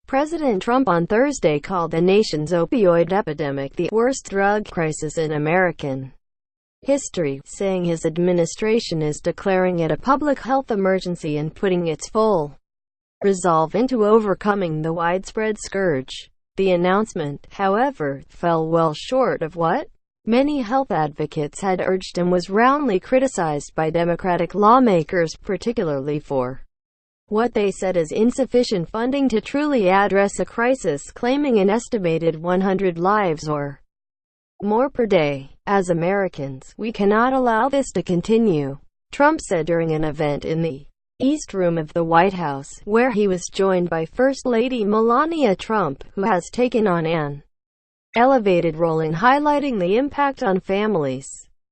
President Trump on Thursday called the nation's opioid epidemic the worst drug crisis in American history, saying his administration is declaring it a public health emergency and putting its full resolve into overcoming the widespread scourge. The announcement, however, fell well short of what many health advocates had urged and was roundly criticized by Democratic lawmakers, particularly for what they said is insufficient funding to truly address a crisis, claiming an estimated 100 lives or more per day. As Americans, we cannot allow this to continue, Trump said during an event in the East Room of the White House, where he was joined by First Lady Melania Trump, who has taken on an elevated role in highlighting the impact on families.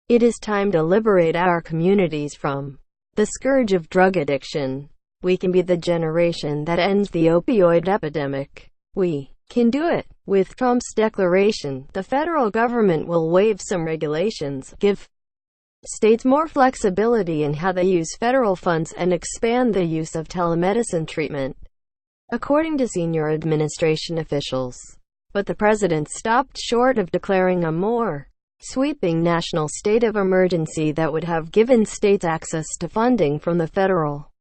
It is time to liberate our communities from the scourge of drug addiction. We can be the generation that ends the opioid epidemic. We can do it. With Trump's declaration, the federal government will waive some regulations, give states more flexibility in how they use federal funds, and expand the use of telemedicine treatment, according to senior administration officials. But the president stopped short of declaring a more sweeping national state of emergency that would have given states access to funding from the federal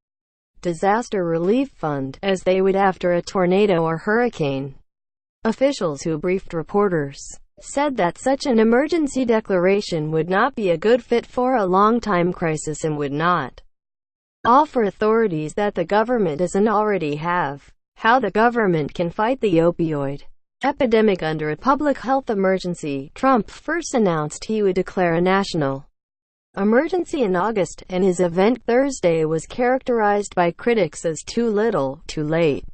disaster relief fund, as they would after a tornado or hurricane. Officials who briefed reporters said that such an emergency declaration would not be a good fit for a long-time crisis and would not offer authorities that the government doesn't already have. How the government can fight the opioid epidemic under a public health emergency. Trump first announced he would declare a national emergency in August, and his event Thursday was characterized by critics as too little, too late.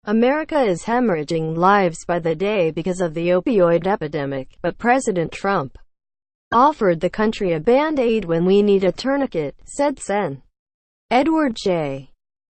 America is hemorrhaging lives by the day because of the opioid epidemic, but President Trump offered the country a band-aid when we need a tourniquet, said Sen. Edward J.